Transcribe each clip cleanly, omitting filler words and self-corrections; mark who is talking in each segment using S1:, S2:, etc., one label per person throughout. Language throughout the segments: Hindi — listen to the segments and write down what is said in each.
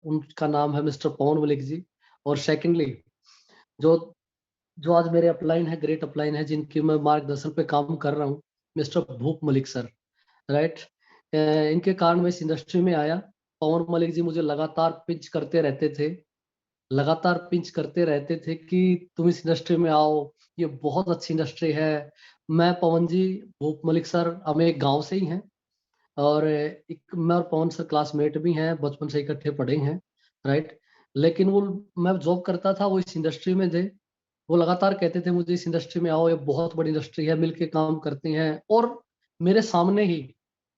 S1: उनका नाम है मिस्टर पवन मलिक जी। और सेकेंडली जो जो आज मेरे अपलाइन है, ग्रेट अपलाइन है, जिनकी मैं मार्गदर्शन पे काम कर रहा हूँ, मिस्टर भूप मलिक सर, राइट। इनके कारण मैं इस इंडस्ट्री में आया। पवन मलिक जी मुझे लगातार पिंच करते रहते थे, लगातार पिंच करते रहते थे कि तुम इस इंडस्ट्री में आओ, ये बहुत अच्छी इंडस्ट्री है। मैं, पवन जी, भूप मलिक सर, हम एक गांव से ही हैं। और एक मैं और पवन सर क्लासमेट भी हैं, बचपन से इकट्ठे पढ़े हैं, राइट। लेकिन वो, मैं जॉब करता था, वो इस इंडस्ट्री में थे। वो लगातार कहते थे मुझे इस इंडस्ट्री में आओ, ये बहुत बड़ी इंडस्ट्री है, मिलके काम करते हैं। और मेरे सामने ही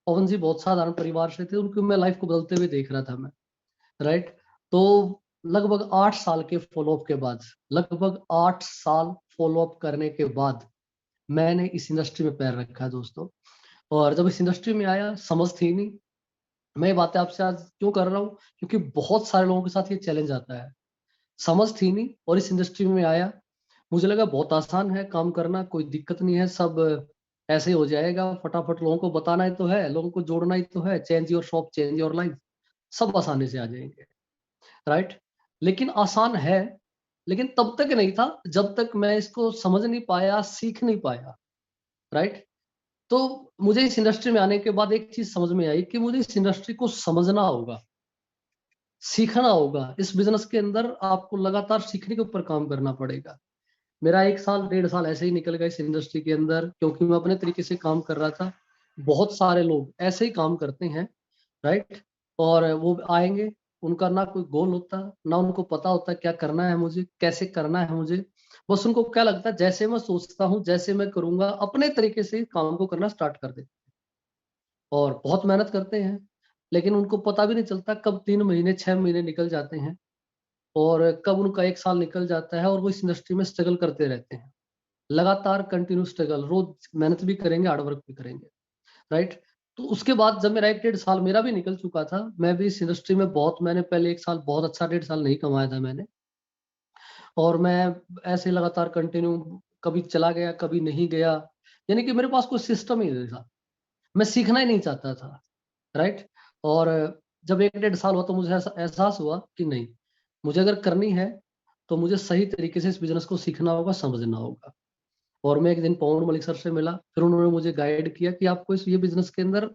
S1: पवन जी बहुत साधारण परिवार से थे, उनकी मैं लाइफ को बदलते हुए देख रहा था मैं, राइट। तो लगभग 8 साल के फॉलोअप के बाद, लगभग 8 साल फॉलोअप करने के बाद मैंने इस इंडस्ट्री में पैर रखा है दोस्तों। और जब इस इंडस्ट्री में आया, समझ थी नहीं। मैं ये बातें आपसे आज क्यों कर रहा हूँ, क्योंकि बहुत सारे लोगों के साथ ये चैलेंज आता है। समझ थी नहीं और इस इंडस्ट्री में आया, मुझे लगा बहुत आसान है काम करना, कोई दिक्कत नहीं है, सब ऐसे ही हो जाएगा फटाफट। लोगों को बताना ही तो है, लोगों को जोड़ना ही तो है, change your shop change your life, सब आसानी से आ जाएंगे, राइट। लेकिन आसान है, लेकिन तब तक नहीं था जब तक मैं इसको समझ नहीं पाया, सीख नहीं पाया, राइट। तो मुझे इस इंडस्ट्री में आने के बाद एक चीज समझ में आई कि मुझे इस इंडस्ट्री को समझना होगा, सीखना होगा। इस बिजनेस के अंदर आपको लगातार सीखने के ऊपर काम करना पड़ेगा। मेरा 1 साल 1.5 साल ऐसे ही निकल गया इस इंडस्ट्री के अंदर, क्योंकि मैं अपने तरीके से काम कर रहा था। बहुत सारे लोग ऐसे ही काम करते हैं, राइट। और वो आएंगे, उनका ना कोई गोल होता, ना उनको पता होता क्या करना है मुझे, कैसे करना है मुझे। बस उनको क्या लगता है, जैसे मैं सोचता हूँ, जैसे मैं करूंगा, अपने तरीके से काम को करना स्टार्ट कर देते और बहुत मेहनत करते हैं। लेकिन उनको पता भी नहीं चलता कब 3 महीने 6 महीने निकल जाते हैं और कब उनका 1 साल निकल जाता है, और वो इस इंडस्ट्री में स्ट्रगल करते रहते हैं। लगातार कंटिन्यू स्ट्रगल, रोज मेहनत भी करेंगे, हार्डवर्क भी करेंगे, राइट। तो उसके बाद जब मेरा 1 1.5 साल मेरा भी निकल चुका था, मैं भी इस इंडस्ट्री में बहुत, मैंने पहले 1 साल बहुत अच्छा, 1.5 साल नहीं कमाया था मैंने। और मैं ऐसे लगातार कंटिन्यू, कभी चला गया कभी नहीं गया, यानी कि मेरे पास कोई सिस्टम ही नहीं था, मैं सीखना ही नहीं चाहता था, राइट। और जब 1 1.5 साल हुआ तो मुझे एहसास हुआ कि नहीं, मुझे अगर करनी है तो मुझे सही तरीके से इस बिजनेस को सीखना होगा, समझना होगा। और मैं एक दिन पवन मलिक सर से मिला, फिर उन्होंने मुझे गाइड किया कि आपको इस ये बिजनेस के अंदर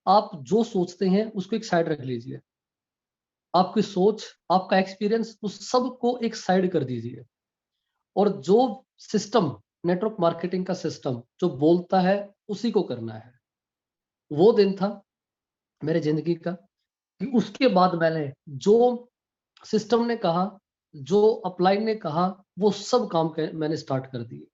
S1: आप जो सोचते हैं उसको एक साइड रख लीजिए, आपकी सोच, आपका एक्सपीरियंस, उस सब को एक साइड कर दीजिए। और जो सिस्टम, नेटवर्क मार्केटिंग का सिस्टम जो बोलता है उसी को करना है। वो दिन था मेरे जिंदगी का कि उसके बाद मैंने जो सिस्टम ने कहा, जो अपलाइन ने कहा, वो सब काम मैंने स्टार्ट कर दिए।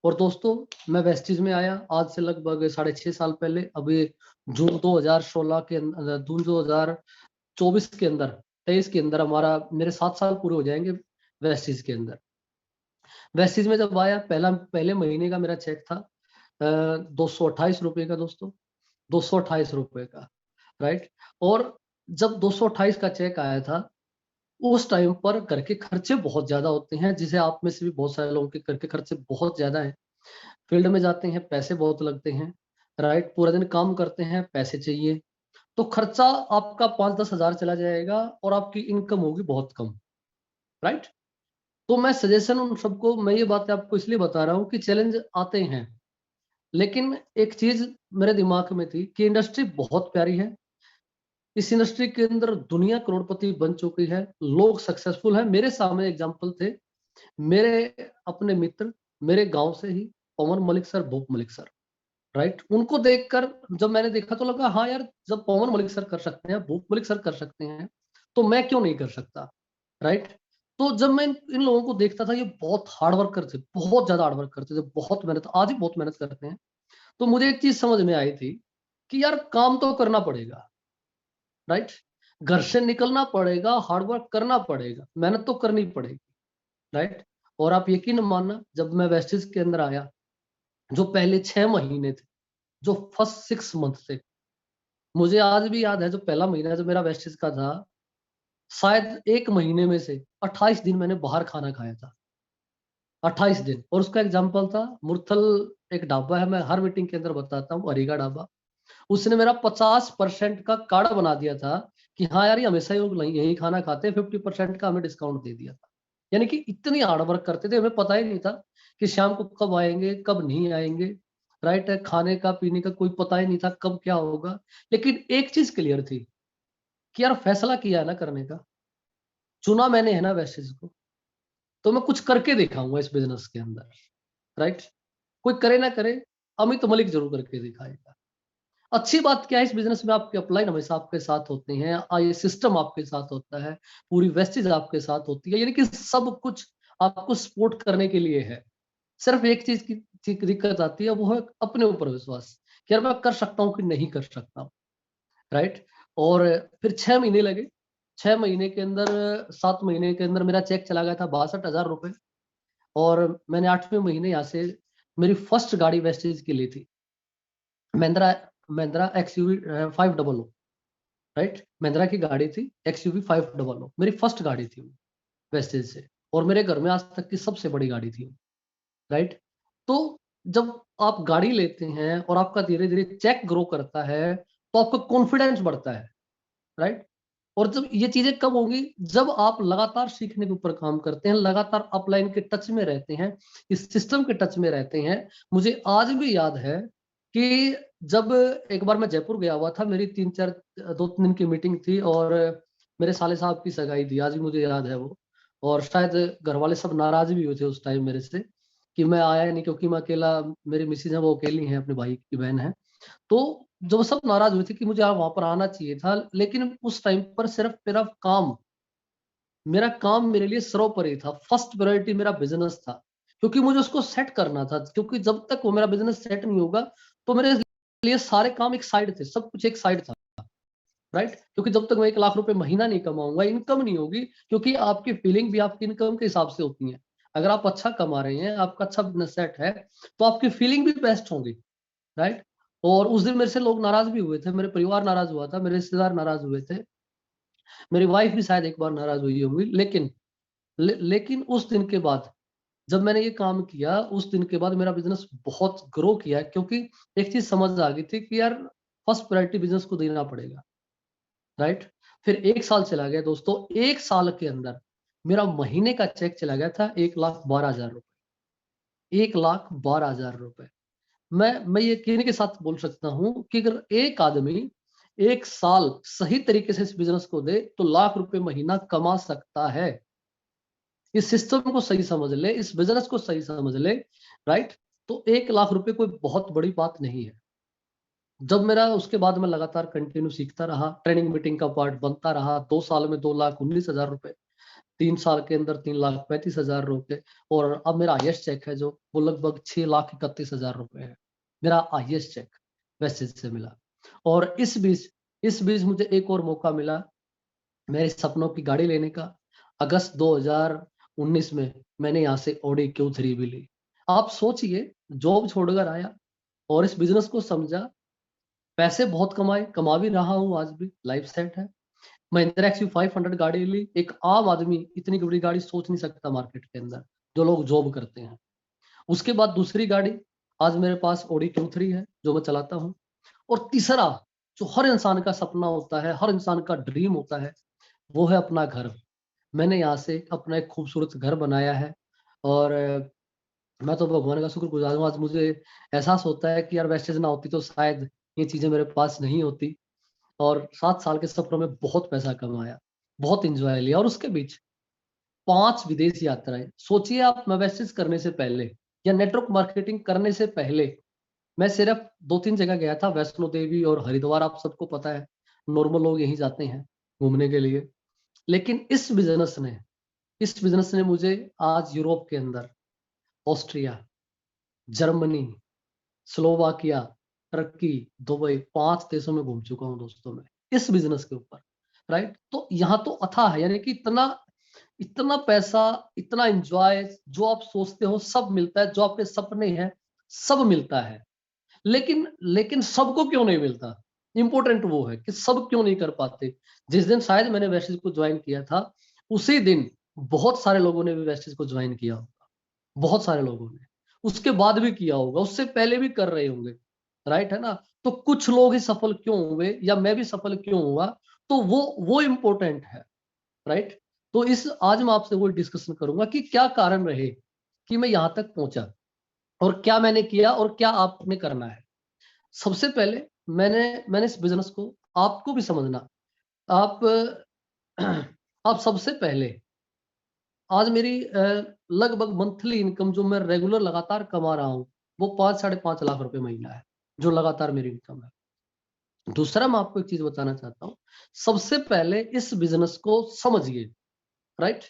S1: और दोस्तों, मैं वेस्टीज में आया आज से लगभग 6.5 साल पहले। अभी जून 2016 के अंदर, जून 2024 के अंदर, 23 के अंदर हमारा, मेरे 7 साल पूरे हो जाएंगे वेस्टीज के अंदर। वेस्टीज में जब आया, पहले महीने का मेरा चेक था 228 रुपए का दोस्तों, 228 रुपए का, राइट। और जब 228 का चेक आया था, उस टाइम पर घर के खर्चे बहुत ज्यादा होते हैं, जिसे आप में से भी बहुत सारे लोगों के घर के खर्चे बहुत ज्यादा है। फील्ड में जाते हैं, पैसे बहुत लगते हैं, राइट। पूरा दिन काम करते हैं, पैसे चाहिए, तो खर्चा आपका 5-10 हजार चला जाएगा और आपकी इनकम होगी बहुत कम, राइट। तो मैं सजेशन उन सबको, मैं ये बातें आपको इसलिए बता रहा हूँ कि चैलेंज आते हैं, लेकिन एक चीज मेरे दिमाग में थी कि इंडस्ट्री बहुत प्यारी है। इस इंडस्ट्री के अंदर दुनिया करोड़पति बन चुकी है, लोग सक्सेसफुल हैं। मेरे सामने एग्जाम्पल थे, मेरे अपने मित्र, मेरे गांव से ही, पवन मलिक सर, भूप मलिक सर, राइट। उनको देखकर जब मैंने देखा तो लगा, हाँ यार, जब पवन मलिक सर कर सकते हैं, भूप मलिक सर कर सकते हैं, तो मैं क्यों नहीं कर सकता, राइट। तो जब मैं इन लोगों को देखता था, ये बहुत हार्ड वर्क करते, बहुत ज्यादा हार्ड वर्क करते थे, बहुत मेहनत, आज भी बहुत मेहनत करते हैं। तो मुझे एक चीज समझ में आई थी कि यार काम तो करना पड़ेगा, राइट। घर से निकलना पड़ेगा, हार्ड वर्क करना पड़ेगा, मेहनत तो करनी पड़ेगी, राइट। और आप यकीन मानना, जब मैं वेस्टिज के अंदर आया, जो पहले 6 महीने थे, जो फर्स्ट 6 मंथ थे, मुझे आज भी याद है, जो पहला महीना जो मेरा वेस्टिज का था, शायद एक महीने में से 28 दिन मैंने बाहर खाना खाया था, 28 दिन। और उसका एग्जाम्पल था मुरथल, एक ढाबा है, मैं हर मीटिंग के अंदर बताता हूँ, अरीगा ढाबा। उसने मेरा 50% का कार्ड बना दिया था कि हाँ यार ये हमेशा ही लोग यही खाना खाते हैं, 50% का हमें डिस्काउंट दे दिया था। यानी कि इतनी हार्ड वर्क करते थे, हमें पता ही नहीं था कि शाम को कब आएंगे कब नहीं आएंगे, राइट है। खाने का पीने का कोई पता ही नहीं था कब क्या होगा। लेकिन एक चीज क्लियर थी कि यार फैसला किया है ना करने का, चुना मैंने है ना वेस्टेज को, तो मैं कुछ करके दिखाऊंगा इस बिजनेस के अंदर, राइट। कोई करे ना करे, अमित मलिक जरूर करके दिखाएगा। अच्छी बात क्या है इस बिजनेस में, आपके अपलाइन हमेशा आपके साथ होते हैं, ये सिस्टम आपके साथ होता है, पूरी वेस्टेज आपके साथ होती है, यानी कि सब कुछ आपको सपोर्ट करने के लिए है। सिर्फ एक चीज की दिक्कत आती है, वो है अपने ऊपर विश्वास कि यार मैं कर सकता हूँ कि नहीं कर सकता हूँ, राइट। और फिर 6 महीने लगे। 6 महीने के अंदर, 7 महीने के अंदर मेरा चेक चला गया था 62,000 रुपए। और मैंने 8वें महीने यहाँ से मेरी फर्स्ट गाड़ी वेस्टेज की ली थी, महिंद्रा महिंद्रा XUV 500, राइट। महिंद्रा की गाड़ी थी XUV 500, मेरी फर्स्ट गाड़ी थी वो वेस्टेज से, और मेरे घर में आज तक की सबसे बड़ी गाड़ी थी, राइट। तो जब आप गाड़ी लेते हैं और आपका धीरे धीरे चेक ग्रो करता है, तो आपका कॉन्फिडेंस बढ़ता है, राइट। और जब ये चीजें कब होंगी, जब आप लगातार सीखने के ऊपर काम करते हैं, लगातार अपलाइन के टच में रहते हैं, इस सिस्टम के टच में रहते हैं। मुझे आज भी याद है कि जब एक बार मैं जयपुर गया हुआ था, मेरी 2-3 दिन की मीटिंग थी, और मेरे साले साहब की सगाई थी, आज भी मुझे याद है वो। और शायद घर वाले सब नाराज भी हुए थे उस टाइम मेरे से कि मैं आया नहीं, क्योंकि मैं अकेला, मेरी मिसेज है वो अकेली है, अपने भाई की बहन है। तो जो सब नाराज हुए थे कि मुझे वहां पर आना चाहिए था, लेकिन उस टाइम पर सिर्फ मेरा काम मेरे लिए सर्वोपरि था, फर्स्ट प्रायोरिटी मेरा बिजनेस था, क्योंकि मुझे उसको सेट करना था। क्योंकि जब तक वो मेरा बिजनेस सेट नहीं होगा, तो मेरे लिए सारे काम एक साइड थे, सब कुछ एक साइड था, राइट। क्योंकि जब तक मैं 1 लाख रुपए महीना नहीं कमाऊंगा, इनकम नहीं होगी, क्योंकि आपकी फीलिंग भी आपकी इनकम के हिसाब से होती है। अगर आप अच्छा कमा रहे हैं, आपका अच्छा बिजनेस सेट है, तो आपकी फीलिंग भी बेस्ट होगी, राइट। और उस दिन मेरे से लोग नाराज भी हुए थे, मेरे परिवार नाराज हुआ था, मेरे रिश्तेदार नाराज हुए थे, मेरी वाइफ भी शायद एक बार नाराज हुई होगी। लेकिन उस दिन के बाद जब मैंने ये काम किया, उस दिन के बाद मेरा बिजनेस बहुत ग्रो किया, क्योंकि एक चीज समझ आ गई थी कि यार फर्स्ट प्रायोरिटी बिजनेस को देना पड़ेगा, राइट। फिर 1 साल चला गया दोस्तों, 1 साल के अंदर मेरा महीने का चेक चला गया था 1,12,000 रुपए। 1,12,000 रुपए। मैं ये कहने के साथ बोल सकता हूँ कि अगर एक आदमी 1 साल सही तरीके से इस बिजनेस को दे, तो लाख रुपए महीना कमा सकता है। इस सिस्टम को सही समझ ले, इस बिजनेस को सही समझ ले, राइट। तो 1 लाख रुपए कोई बहुत बड़ी बात नहीं है। जब मेरा उसके बाद मैं लगातार कंटिन्यू सीखता रहा, ट्रेनिंग मीटिंग का पार्ट बनता रहा, 2 साल में 2,19,000 रुपए, 3 साल के अंदर 3,35,000 रुपए, और अब मेरा हाईएस्ट चेक है जो वो लगभग 6,31,000 रुपए है। मेरा हाईएस्ट चेक वैसे से मिला। और इस बीच मुझे एक और मौका मिला मेरे सपनों की गाड़ी लेने का। अगस्त 2019 में मैंने यहाँ से ऑडी Q3 भी ली। आप सोचिए, जॉब छोड़कर आया और इस बिजनेस को समझा, पैसे बहुत कमाए, कमा भी रहा हूँ, आज भी लाइफ सेट है। महिंद्रा XUV 500 गाड़ी ली। एक आम आदमी इतनी बड़ी गाड़ी सोच नहीं सकता मार्केट के अंदर, जो लोग जॉब करते हैं। उसके बाद दूसरी गाड़ी, आज मेरे पास ऑडी Q3 है जो मैं चलाता हूँ। और तीसरा, जो हर इंसान का सपना होता है, हर इंसान का ड्रीम होता है, वो है अपना घर। मैंने यहाँ से अपना एक खूबसूरत घर बनाया है। और मैं तो भगवान का शुक्रगुजार हूँ, आज मुझे एहसास होता है कि यार वेस्टेज ना होती तो शायद ये चीजें मेरे पास नहीं होती। और 7 साल के सफर में बहुत पैसा कमाया, बहुत इंजॉय लिया, और उसके बीच 5 विदेश यात्राएं। सोचिए आप, मैं वेस्टेज करने से पहले या नेटवर्क मार्केटिंग करने से पहले मैं सिर्फ 2-3 जगह गया था, वैष्णो देवी और हरिद्वार, आप सबको पता है, नॉर्मल लोग यहीं जाते हैं घूमने के लिए। लेकिन इस बिजनेस ने मुझे आज यूरोप के अंदर, Austria, Germany, Slovakia, Turkey, Dubai, 5 देशों में घूम चुका हूँ दोस्तों मैं, इस बिजनेस के ऊपर, राइट। तो यहाँ तो अथाह है, यानी कि इतना इतना पैसा, इतना एंजॉय, जो आप सोचते हो सब मिलता है, जो आपके सपने हैं सब मिलता है। लेकिन सबको क्यों नहीं मिलता, इंपॉर्टेंट वो है कि सब क्यों नहीं कर पाते। जिस दिन शायद मैंने वेस्टेज को ज्वाइन किया था, उसी दिन बहुत सारे लोगों ने भी वेस्टेज को ज्वाइन किया होगा, बहुत सारे लोगों ने उसके बाद भी किया होगा, उससे पहले भी कर रहे होंगे, राइट है ना। तो कुछ लोग ही सफल क्यों हुए, या मैं भी सफल क्यों हुआ, तो वो इम्पोर्टेंट है, राइट। तो इस आज मैं आपसे वो डिस्कशन करूंगा कि क्या कारण रहे कि मैं यहां तक पहुंचा, और क्या मैंने किया और क्या आपने करना है। सबसे पहले मैंने इस बिजनेस को, आपको भी समझना, आप आप सबसे पहले, आज मेरी लगभग मंथली इनकम जो मैं रेगुलर लगातार कमा रहा हूं वो 5-5.5 लाख रुपए महीना है, जो लगातार मेरी इनकम है। दूसरा मैं आपको एक चीज बताना चाहता हूं, सबसे पहले इस बिजनेस को समझिए, राइट।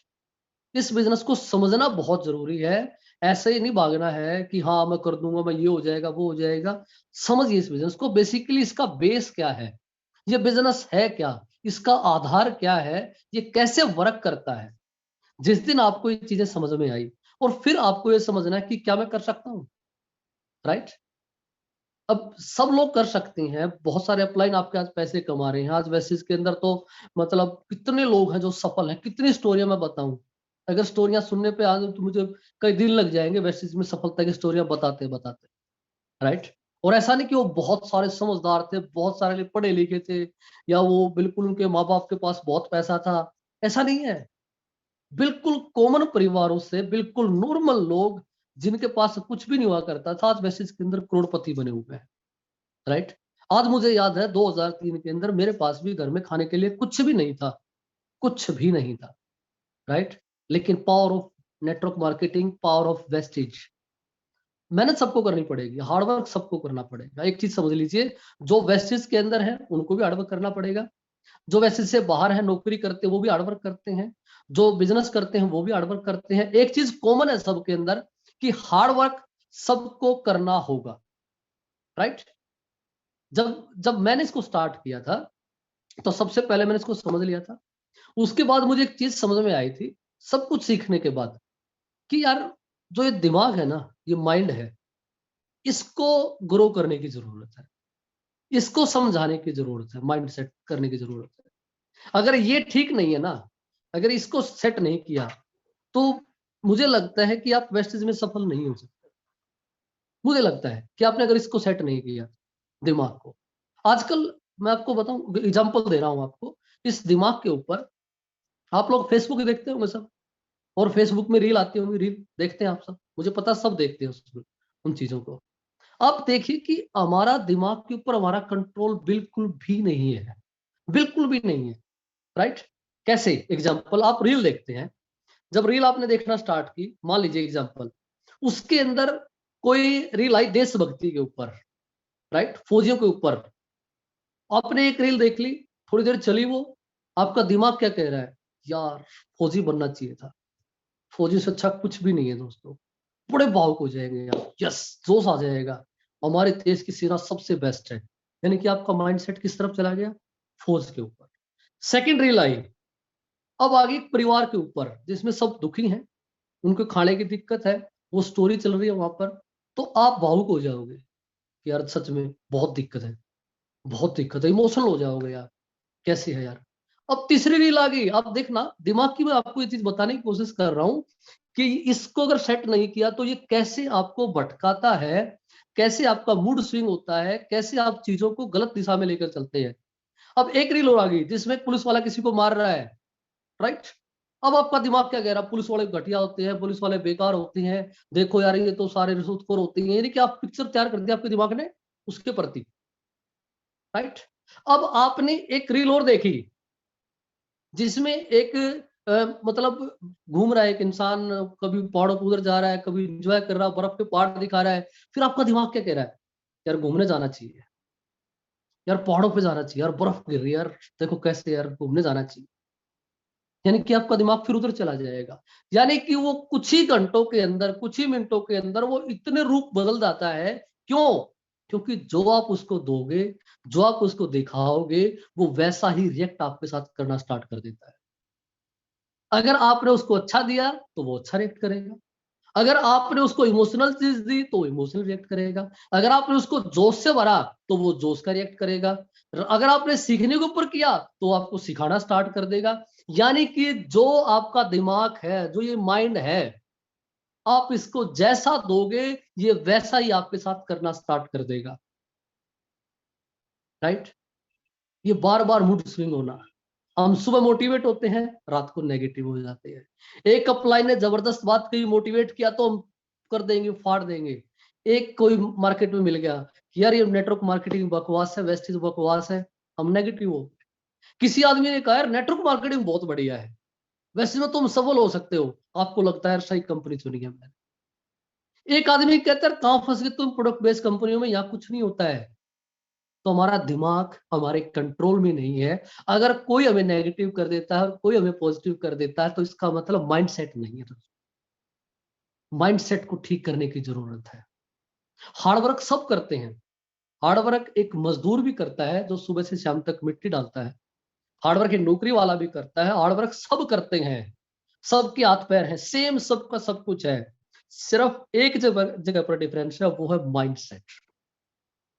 S1: इस बिजनेस को समझना बहुत जरूरी है। ऐसे ही नहीं भागना है कि हाँ मैं कर दूंगा, मैं ये हो जाएगा वो हो जाएगा। समझिए इस बिजनेस को, बेसिकली इसका बेस क्या है, ये बिजनेस है क्या, इसका आधार क्या है, ये कैसे वर्क करता है। जिस दिन आपको ये चीजें समझ में आई, और फिर आपको ये समझना है कि क्या मैं कर सकता हूँ, राइट। अब सब लोग कर सकते हैं, बहुत सारे अपलाइन आपके आज पैसे कमा रहे हैं। आज वैसेज के अंदर तो मतलब कितने लोग हैं जो सफल हैं, कितनी स्टोरियां मैं बताऊं। अगर स्टोरियां सुनने पे आज तो मुझे कई दिन लग जाएंगे वैसेज में सफलता की स्टोरियां बताते बताते, राइट। और ऐसा नहीं कि वो बहुत सारे समझदार थे, बहुत सारे पढ़े लिखे थे, या वो बिल्कुल उनके माँ बाप के पास बहुत पैसा था, ऐसा नहीं है। बिल्कुल कॉमन परिवारों से, बिल्कुल नॉर्मल लोग जिनके पास कुछ भी नहीं हुआ करता था, आज मैसेज के अंदर करोड़पति बने हुए हैं, राइट। आज मुझे याद है 2003 के अंदर मेरे पास भी घर में खाने के लिए कुछ भी नहीं था, कुछ भी नहीं था, राइट। लेकिन power of network marketing, power of wastage, मेहनत सबको करनी पड़ेगी, हार्डवर्क सबको करना पड़ेगा। एक चीज समझ लीजिए, जो वेस्टेज के अंदर है उनको भी हार्डवर्क करना पड़ेगा, जो वैसे से बाहर है नौकरी करते हैं वो भी हार्डवर्क करते हैं, जो बिजनेस करते हैं वो भी हार्डवर्क करते हैं। एक चीज कॉमन है सबके अंदर कि हार्डवर्क सबको करना होगा, राइट। जब जब मैंने इसको स्टार्ट किया था तो सबसे पहले मैंने इसको समझ लिया था। उसके बाद मुझे एक चीज समझ में आई थी, सब कुछ सीखने के बाद, कि यार जो ये दिमाग है ना, ये माइंड है, इसको ग्रो करने की जरूरत है, इसको समझाने की जरूरत है, माइंड सेट करने की जरूरत है। अगर ये ठीक नहीं है ना, अगर इसको सेट नहीं किया, तो मुझे लगता है कि आप वेस्टेज में सफल नहीं हो सकते। मुझे लगता है कि आपने अगर इसको सेट नहीं किया दिमाग को, आजकल मैं आपको बताऊं, एग्जांपल दे रहा हूं आपको, इस दिमाग के ऊपर, आप लोग फेसबुक देखते होंगे सब, और फेसबुक में रील आती होंगी, रील देखते हैं आप सब, मुझे पता सब देखते हैं उसमें उन चीजों को। आप देखिए कि हमारा दिमाग के ऊपर हमारा कंट्रोल बिल्कुल भी नहीं है, बिल्कुल भी नहीं है, राइट। कैसे? एग्जांपल, आप रील देखते हैं, जब रील आपने देखना स्टार्ट की, मान लीजिए एग्जांपल, उसके अंदर कोई रील आई देशभक्ति के ऊपर, राइट, फौजियों के ऊपर, आपने एक रील देख ली, थोड़ी देर चली वो, आपका दिमाग क्या कह रहा है, यार फौजी बनना चाहिए था, फौजी से अच्छा कुछ भी नहीं है दोस्तों, बड़े भावुक हो जाएंगे यार, यस, जोश आ जाएगा, हमारे देश की सेना सबसे बेस्ट है। यानी कि आपका माइंडसेट किस तरफ चला गया, फौज के ऊपर। सेकंड रील आई, अब आ गई परिवार के ऊपर, जिसमें सब दुखी हैं, उनको खाने की दिक्कत है, वो स्टोरी चल रही है वहां पर, तो आप भावुक हो जाओगे कि यार सच में बहुत दिक्कत है, बहुत दिक्कत है, इमोशनल हो जाओगे यार, कैसे है यार। अब तीसरी रील आ गई, आप देखना, दिमाग की मैं आपको ये चीज बताने की कोशिश कर रहा हूं कि इसको अगर सेट नहीं किया तो ये कैसे आपको भटकाता है, कैसे आपका मूड स्विंग होता है, कैसे आप चीजों को गलत दिशा में लेकर चलते हैं। अब एक रील और आ गई जिसमें पुलिस वाला किसी को मार रहा है, राइट। अब आपका दिमाग क्या कह रहा है, पुलिस वाले घटिया होते हैं, पुलिस वाले बेकार होते हैं, देखो यार ये तो सारे रिश्वतखोर होते हैं, यानी कि आप पिक्चर तैयार कर दिया आपके दिमाग ने उसके प्रति, राइट। अब आपने एक रील और देखी जिसमें एक मतलब घूम रहा है एक इंसान, कभी पहाड़ों पर उधर जा रहा है, कभी एंजॉय कर रहा है, बर्फ के पहाड़ दिखा रहा है। फिर आपका दिमाग क्या कह रहा है, यार घूमने जाना चाहिए, यार पहाड़ों पे जाना चाहिए, यार बर्फ गिर रही है, यार देखो कैसे, यार घूमने जाना चाहिए। यानी कि आपका दिमाग फिर उधर चला जाएगा। यानी कि वो कुछ ही घंटों के अंदर, कुछ ही मिनटों के अंदर वो इतने रूप बदल जाता है। क्यों? क्योंकि जो आप उसको दोगे, जो आप उसको दिखाओगे, वो वैसा ही रिएक्ट आपके साथ करना स्टार्ट कर देता है। अगर आपने उसको अच्छा दिया तो वो अच्छा रिएक्ट करेगा, अगर आपने उसको इमोशनल चीज दी तो इमोशनल रिएक्ट करेगा, अगर आपने उसको जोश से भरा तो वो जोश का रिएक्ट करेगा, अगर आपने सीखने के ऊपर किया तो आपको सिखाना स्टार्ट कर देगा। यानी कि जो आपका दिमाग है, जो ये माइंड है, आप इसको जैसा दोगे ये वैसा ही आपके साथ करना स्टार्ट कर देगा, राइट। ये बार बार मूड स्विंग होना। हम सुबह मोटिवेट होते हैं, रात को नेगेटिव हो जाते हैं। एक अपलाइन ने जबरदस्त बात कही, मोटिवेट किया तो हम कर देंगे, फाड़ देंगे। एक कोई मार्केट में मिल गया कि यार ये नेटवर्क मार्केटिंग बकवास है, वेस्टेज बकवास है, हम नेगेटिव हो। किसी आदमी ने कहा यार नेटवर्क मार्केटिंग बहुत बढ़िया है, वैसे में तुम सफल हो सकते हो, आपको लगता है सही कंपनी चुनी है मैंने। एक आदमी कहता है कहां फंस गए तुम प्रोडक्ट बेस्ड कंपनियों में, यहाँ कुछ नहीं होता है। तो हमारा दिमाग हमारे कंट्रोल में नहीं है। अगर कोई हमें नेगेटिव कर देता है और कोई हमें पॉजिटिव कर देता है, तो इसका मतलब माइंडसेट नहीं है। माइंडसेट को ठीक करने की जरूरत है। हार्डवर्क सब करते हैं। हार्डवर्क एक मजदूर भी करता है जो सुबह से शाम तक मिट्टी डालता है। हार्डवर्क एक नौकरी वाला भी करता है। हार्डवर्क सब करते हैं, सबके हाथ पैर हैं, सेम सबका सब कुछ है। सिर्फ एक जगह जगह पर डिफरेंस है, वो है माइंडसेट।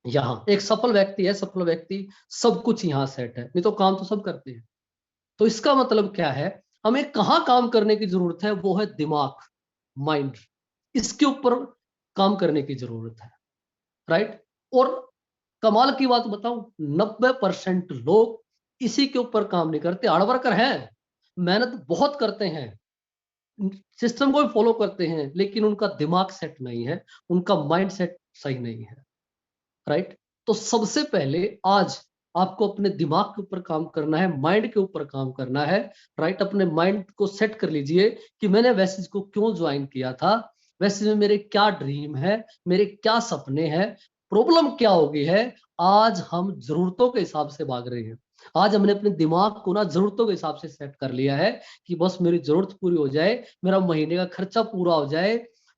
S1: यहाँ एक सफल व्यक्ति है, सफल व्यक्ति सब कुछ यहाँ सेट है, नहीं तो काम तो सब करते हैं। तो इसका मतलब क्या है, हमें कहाँ काम करने की जरूरत है, वो है दिमाग, माइंड। इसके ऊपर काम करने की जरूरत है, राइट। और कमाल की बात बताऊं, 90% लोग इसी के ऊपर काम नहीं करते। हार्डवर्कर हैं, मेहनत बहुत करते हैं, सिस्टम को भी फॉलो करते हैं, लेकिन उनका दिमाग सेट नहीं है, उनका माइंड सेट सही नहीं है, राइट। तो सबसे पहले आज आपको अपने दिमाग के ऊपर काम करना है, माइंड के ऊपर काम करना है, राइट। अपने माइंड को सेट कर लीजिए कि मैंने वैसेज को क्यों ज्वाइन किया था, वैसेज में मेरे क्या ड्रीम है, मेरे क्या सपने हैं, प्रॉब्लम क्या हो गई है। आज हम जरूरतों के हिसाब से भाग रहे हैं। आज हमने अपने दिमाग को ना जरूरतों के हिसाब से सेट कर लिया है कि बस मेरी जरूरत पूरी हो जाए, मेरा महीने का खर्चा पूरा हो जाए।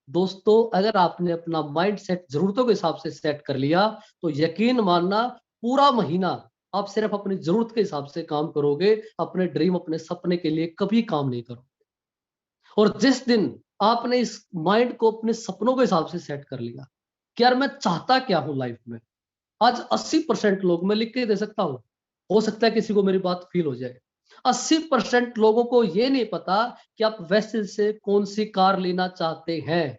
S1: दोस्तों, अगर आपने अपना माइंड सेट जरूरतों के हिसाब से सेट कर लिया, तो यकीन मानना पूरा महीना आप सिर्फ अपनी जरूरत के हिसाब से काम करोगे, अपने ड्रीम, अपने सपने के लिए कभी काम नहीं करोगे। और जिस दिन आपने इस माइंड को अपने सपनों के हिसाब से सेट कर लिया कि यार मैं चाहता क्या हूं लाइफ में, आज 80% लोग, मैं लिख के दे सकता हूं, हो सकता है किसी को मेरी बात फील हो जाए, 80% लोगों को ये नहीं पता कि आप वैसे से कौन सी कार लेना चाहते हैं।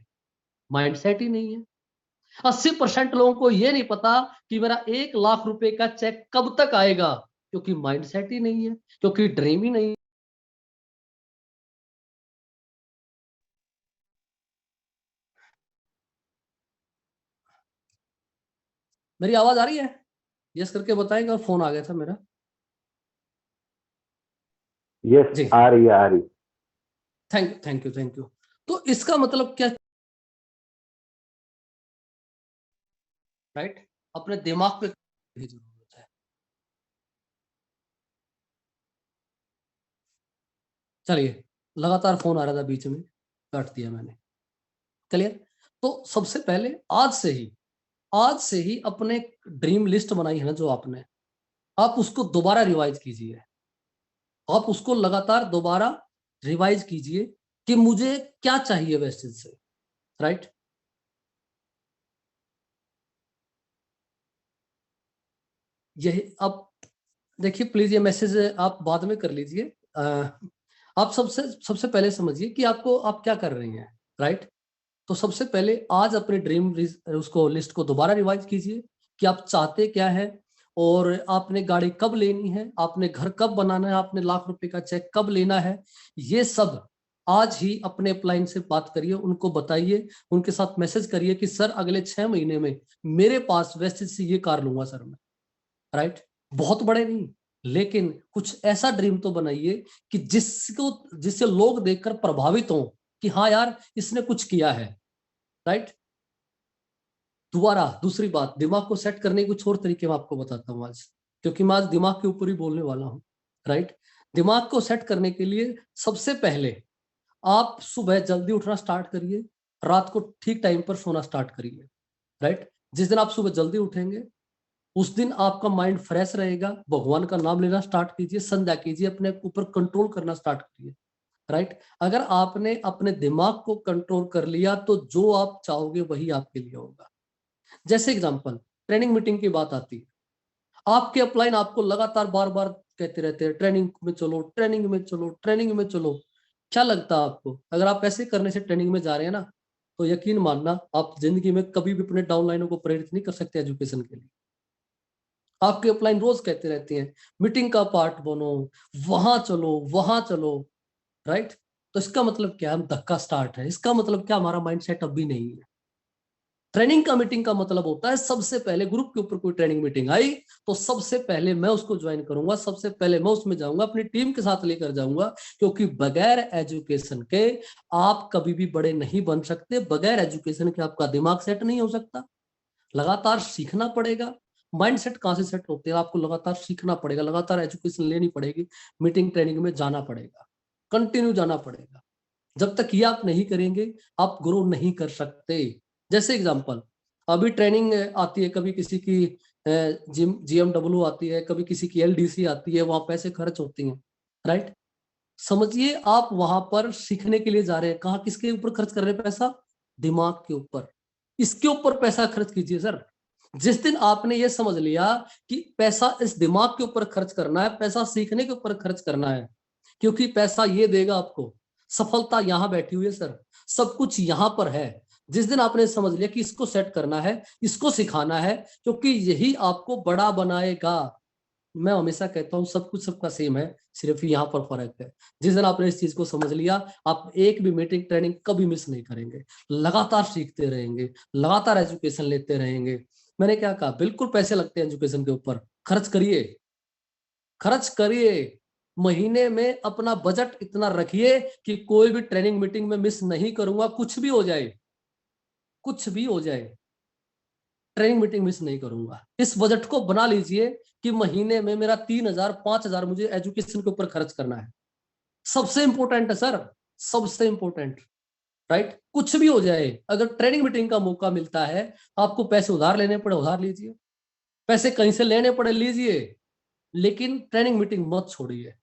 S1: माइंडसेट ही नहीं है। 80% लोगों को यह नहीं पता कि मेरा 1 लाख रुपए का चेक कब तक आएगा, क्योंकि माइंडसेट ही नहीं है, क्योंकि ड्रीम ही नहीं है। मेरी आवाज आ रही है? यस करके बताएंगे, और फोन आ गया था मेरा।
S2: यस,
S1: जी,
S2: आ रही है, आ रही।
S1: Thank you, thank you, thank you. तो इसका मतलब क्या, राइट, अपने दिमाग पे जरूरत है। चलिए, लगातार फोन आ रहा था बीच में, काट दिया मैंने। क्लियर। तो सबसे पहले आज से ही अपने ड्रीम लिस्ट बनाई है ना जो आपने, आप उसको दोबारा रिवाइज कीजिए। आप उसको लगातार दोबारा रिवाइज कीजिए कि मुझे क्या चाहिए वेस्टेज से, राइट। यही आप देखिए, प्लीज ये मैसेज आप बाद में कर लीजिए। आप सबसे सबसे पहले समझिए कि आपको आप क्या कर रहे हैं, राइट। तो सबसे पहले आज अपने ड्रीम उसको लिस्ट को दोबारा रिवाइज कीजिए कि आप चाहते क्या है, और आपने गाड़ी कब लेनी है, आपने घर कब बनाना है, आपने 1 लाख रुपए का चेक कब लेना है। ये सब आज ही अपने अपलाइन से बात करिए, उनको बताइए, उनके साथ मैसेज करिए कि सर अगले 6 महीने में मेरे पास वेस्टेज से ये कार लूंगा सर मैं, राइट। बहुत बड़े नहीं, लेकिन कुछ ऐसा ड्रीम तो बनाइए कि जिससे लोग देखकर प्रभावित हों कि हाँ यार इसने कुछ किया है, राइट। दोबारा दूसरी बात, दिमाग को सेट करने के कुछ और तरीके मैं आपको बताता हूँ आज, क्योंकि मैं आज दिमाग के ऊपर ही बोलने वाला हूँ, राइट। दिमाग को सेट करने के लिए सबसे पहले आप सुबह जल्दी उठना स्टार्ट करिए, रात को ठीक टाइम पर सोना स्टार्ट करिए, राइट। जिस दिन आप सुबह जल्दी उठेंगे, उस दिन आपका माइंड फ्रेश रहेगा, भगवान का नाम लेना स्टार्ट कीजिए, संध्या कीजिए, अपने ऊपर कंट्रोल करना स्टार्ट करिए, राइट। अगर आपने अपने दिमाग को कंट्रोल कर लिया, तो जो आप चाहोगे वही आपके लिए होगा। जैसे एग्जांपल, ट्रेनिंग मीटिंग की बात आती है, आपके अपलाइन आपको लगातार बार बार कहते रहते हैं ट्रेनिंग में चलो, ट्रेनिंग में चलो, ट्रेनिंग में चलो। क्या लगता है आपको, अगर आप ऐसे करने से ट्रेनिंग में जा रहे हैं ना, तो यकीन मानना आप जिंदगी में कभी भी अपने डाउनलाइनों को प्रेरित नहीं कर सकते एजुकेशन के लिए। आपके अपलाइन रोज कहते रहते हैं मीटिंग का पार्ट बनो, वहां चलो वहां चलो, राइट। तो इसका मतलब क्या, हम धक्का स्टार्ट है, इसका मतलब क्या, हमारा माइंडसेट अभी नहीं है। ट्रेनिंग का मीटिंग का मतलब होता है सबसे पहले ग्रुप के ऊपर कोई ट्रेनिंग मीटिंग आई तो सबसे पहले मैं उसको ज्वाइन करूंगा, सबसे पहले मैं उसमें जाऊंगा, अपनी टीम के साथ लेकर जाऊंगा, क्योंकि बगैर एजुकेशन के आप कभी भी बड़े नहीं बन सकते, बगैर एजुकेशन के आपका दिमाग सेट नहीं हो सकता। लगातार सीखना पड़ेगा। माइंडसेट कहां से सेट होते हैं, आपको लगातार सीखना पड़ेगा, लगातार एजुकेशन लेनी पड़ेगी, मीटिंग ट्रेनिंग में जाना पड़ेगा, कंटिन्यू जाना पड़ेगा। जब तक ये आप नहीं करेंगे आप ग्रो नहीं कर सकते। जैसे एग्जांपल, अभी ट्रेनिंग आती है, कभी किसी की GMW आती है, कभी किसी की LDC आती है, वहां पैसे खर्च होती हैं, राइट। समझिए आप वहां पर सीखने के लिए जा रहे हैं, कहा किसके ऊपर खर्च कर रहे हैं पैसा, दिमाग के ऊपर। इसके ऊपर पैसा खर्च कीजिए सर। जिस दिन आपने ये समझ लिया कि पैसा इस दिमाग के ऊपर खर्च करना है, पैसा सीखने के ऊपर खर्च करना है, क्योंकि पैसा ये देगा आपको, सफलता यहां बैठी हुई है सर, सब कुछ यहां पर है। जिस दिन आपने समझ लिया कि इसको सेट करना है, इसको सिखाना है, क्योंकि यही आपको बड़ा बनाएगा। मैं हमेशा कहता हूं सब कुछ सबका सेम है, सिर्फ यहाँ पर फर्क है। जिस दिन आपने इस चीज को समझ लिया, आप एक भी मीटिंग ट्रेनिंग कभी मिस नहीं करेंगे, लगातार सीखते रहेंगे, लगातार एजुकेशन लेते रहेंगे। मैंने क्या कहा, बिल्कुल पैसे लगते हैं एजुकेशन के ऊपर, खर्च करिए, खर्च करिए। महीने में अपना बजट इतना रखिए कि कोई भी ट्रेनिंग मीटिंग में मिस नहीं करूंगा, कुछ भी हो जाए, कुछ भी हो जाए, ट्रेनिंग मीटिंग मिस नहीं करूंगा। इस बजट को बना लीजिए कि महीने में मेरा 3,000 5,000 मुझे एजुकेशन के ऊपर खर्च करना है। सबसे इंपॉर्टेंट है सर, सबसे इंपॉर्टेंट, राइट। कुछ भी हो जाए, अगर ट्रेनिंग मीटिंग का मौका मिलता है, आपको पैसे उधार लेने पड़े उधार लीजिए, पैसे कहीं से लेने पड़े लीजिए, लेकिन ट्रेनिंग मीटिंग मत छोड़िए।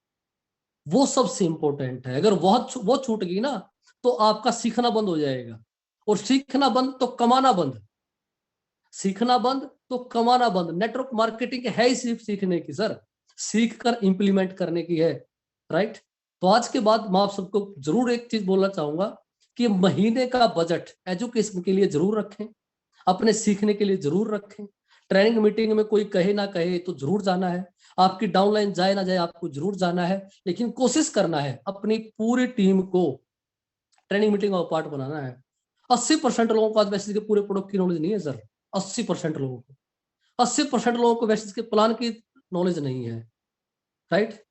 S1: वो सबसे इंपॉर्टेंट है। अगर वो छूट गई ना, तो आपका सीखना बंद हो जाएगा, और सीखना बंद तो कमाना बंद, सीखना बंद तो कमाना बंद। नेटवर्क मार्केटिंग है ही सिर्फ सीखने की सर, सीख कर इंप्लीमेंट करने की है, राइट। तो आज के बाद मैं आप सबको जरूर एक चीज बोलना चाहूंगा कि महीने का बजट एजुकेशन के लिए जरूर रखें, अपने सीखने के लिए जरूर रखें। ट्रेनिंग मीटिंग में कोई कहे ना कहे तो जरूर जाना है, आपकी डाउनलाइन जाए ना जाए आपको जरूर जाना है, लेकिन कोशिश करना है अपनी पूरी टीम को ट्रेनिंग मीटिंग का पार्ट बनाना है। 80% लोगों को आज वैसे के पूरे प्रोडक्ट की नॉलेज नहीं है सर, 80% लोगों को, 80% लोगों को वैसे के प्लान की नॉलेज नहीं है, राइट।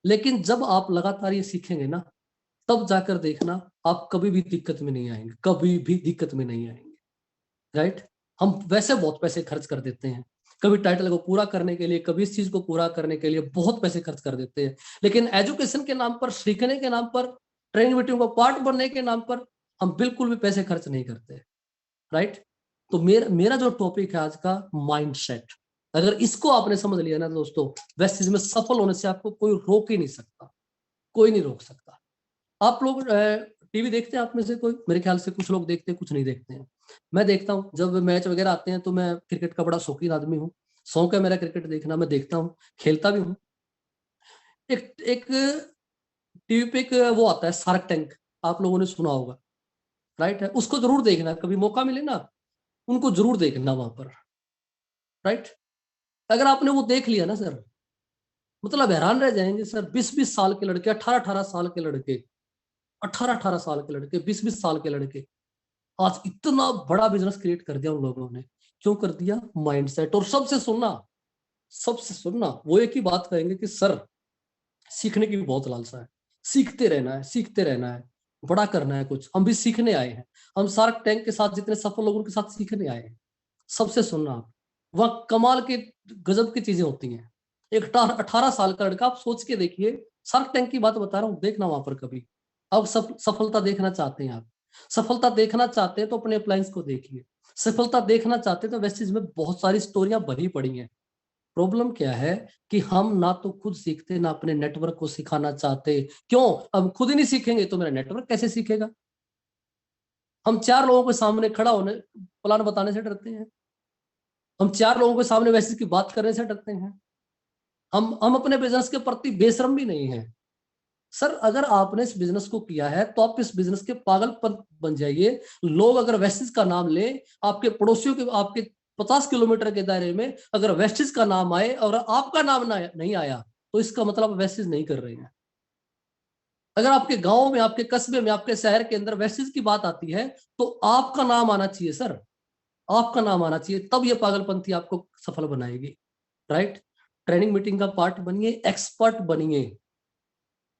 S1: लेकिन जब आप लगातार ये सीखेंगे ना, तब जाकर देखना आप कभी भी दिक्कत में नहीं आएंगे, कभी भी दिक्कत में नहीं आएंगे, राइट। हम वैसे बहुत पैसे खर्च कर देते हैं, कभी टाइटल को पूरा करने के लिए, कभी इस चीज को पूरा करने के लिए बहुत पैसे खर्च कर देते हैं, लेकिन एजुकेशन के नाम पर, सीखने के नाम पर, ट्रेनिंग मीटिंग का पार्ट बनने के नाम पर हम बिल्कुल भी पैसे खर्च नहीं करते, राइट। तो मेरा जो टॉपिक है आज का, माइंडसेट, अगर इसको आपने समझ लिया ना दोस्तों, वैसे चीज में सफल होने से आपको कोई रोक ही नहीं सकता, कोई नहीं रोक सकता। आप लोग टीवी देखते हैं आप में से कोई? मेरे ख्याल से कुछ लोग देखते हैं, कुछ नहीं देखते हैं। मैं देखता हूँ, जब मैच वगैरह आते हैं तो मैं क्रिकेट का बड़ा शौकीन आदमी हूँ, शौक है मेरा क्रिकेट देखना, मैं देखता हूँ, खेलता भी हूँ। एक एक टीवी पे एक वो आता है शार्क टैंक, आप लोगों ने सुना होगा, राइट है। उसको जरूर देखना, कभी मौका मिले ना उनको जरूर देखना वहां पर, राइट। अगर आपने वो देख लिया ना सर, मतलब हैरान रह जाएंगे सर। 20-20 साल के लड़के, 18-18 साल के लड़के, 18-18 साल के लड़के, 20-20 साल के लड़के, आज इतना बड़ा बिजनेस क्रिएट कर दिया उन लोगों ने। क्यों कर दिया? माइंडसेट। और सबसे सुनना, सबसे सुनना, वो एक ही बात कहेंगे कि सर सीखने की भी बहुत लालसा है, सीखते रहना है, सीखते रहना है, बड़ा करना है कुछ। हम भी सीखने आए हैं, हम शार्क टैंक के साथ जितने सफल लोगों के साथ सीखने आए हैं। सबसे सुनना आप, वह कमाल के गजब की चीजें होती हैं। एक 18 साल का लड़का, आप सोच के देखिए, शार्क टैंक की बात बता रहा हूँ, देखना वहां पर कभी। अब सफलता देखना चाहते हैं आप, सफलता देखना चाहते हैं तो अपने अप्लायंस को देखिए, सफलता देखना चाहते हैं तो वैसे इसमें बहुत सारी स्टोरियां भरी पड़ी हैं। प्रॉब्लम क्या है कि हम ना तो खुद सीखते, ना अपने नेटवर्क को सिखाना चाहते। क्यों? अब खुद ही नहीं सीखेंगे तो मेरा नेटवर्क कैसे सीखेगा? हम 4 लोगों के सामने खड़ा होने, प्लान बताने से डरते हैं, हम 4 लोगों के सामने वैसे की बात करने से डरते हैं, हम अपने बिजनेस के प्रति बेशर्म भी नहीं है। सर अगर आपने इस बिजनेस को किया है तो आप इस बिजनेस के पागलपन बन जाइए। लोग अगर वैसेस का नाम ले, आपके पड़ोसियों के, आपके 50 किलोमीटर के दायरे में अगर वेस्टिज का नाम आए और आपका नाम नहीं आया तो इसका मतलब वेस्टिज नहीं कर रहे हैं। अगर आपके गांव में, आपके कस्बे में, आपके शहर के अंदर वेस्टिज की बात आती है तो आपका नाम आना चाहिए सर, आपका नाम आना चाहिए, तब ये पागलपंथी आपको सफल बनाएगी। राइट? ट्रेनिंग मीटिंग का पार्ट बनिए, एक्सपर्ट बनिए,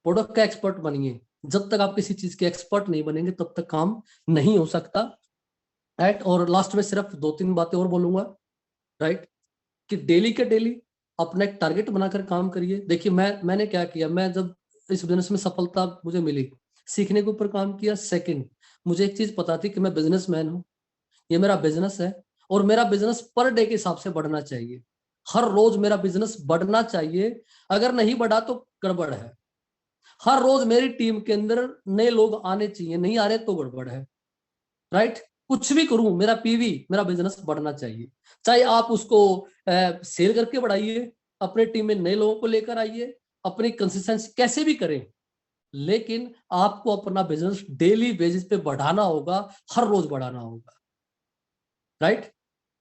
S1: प्रोडक्ट का एक्सपर्ट बनिए। जब तक आप किसी चीज के एक्सपर्ट नहीं बनेंगे तब तक काम नहीं हो सकता। राइट? और लास्ट में सिर्फ 2-3 बातें और बोलूंगा। राइट? कि डेली के डेली अपना एक टारगेट बनाकर काम करिए। देखिए मैंने क्या किया, मैं जब इस बिजनेस में सफलता मुझे मिली, सीखने के ऊपर काम किया। सेकंड, मुझे एक चीज पता थी कि मैं बिजनेसमैन हूं, ये मेरा बिजनेस है और मेरा बिजनेस पर डे के हिसाब से बढ़ना चाहिए। हर रोज मेरा बिजनेस बढ़ना चाहिए, अगर नहीं बढ़ा तो गड़बड़ है। हर रोज मेरी टीम के अंदर नए लोग आने चाहिए, नहीं आ रहे तो गड़बड़ है। राइट? कुछ भी करूं, मेरा पीवी, मेरा बिजनेस बढ़ना चाहिए। चाहे आप उसको सेल करके बढ़ाइए, अपने टीम में नए लोगों को लेकर आइए, अपनी कंसिस्टेंसी कैसे भी करें, लेकिन आपको अपना बिजनेस डेली बेसिस पे बढ़ाना होगा, हर रोज बढ़ाना होगा। राइट?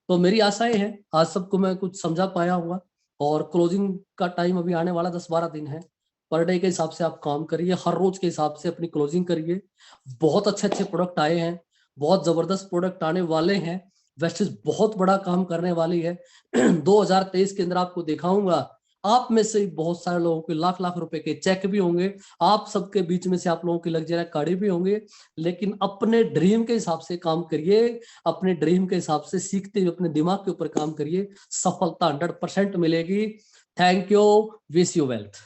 S1: तो मेरी आशाएं हैं आज सबको मैं कुछ समझा पाया हूँ। और क्लोजिंग का टाइम अभी आने वाला 10-12 दिन है। पर डे के हिसाब से आप काम करिए, हर रोज के हिसाब से अपनी क्लोजिंग करिए। बहुत अच्छे अच्छे प्रोडक्ट आए हैं, बहुत जबरदस्त प्रोडक्ट आने वाले हैं। वेस्टिज बहुत बड़ा काम करने वाली है। 2023 के अंदर आपको दिखाऊंगा, आप में से बहुत सारे लोगों के लाख लाख रुपए के चेक भी होंगे, आप सबके बीच में से आप लोगों की लग्जरी गाड़ी भी होंगे। लेकिन अपने ड्रीम के हिसाब से काम करिए, अपने ड्रीम के हिसाब से सीखते हुए अपने दिमाग के ऊपर काम करिए, सफलता 100% मिलेगी। Thank you, wish you wealth.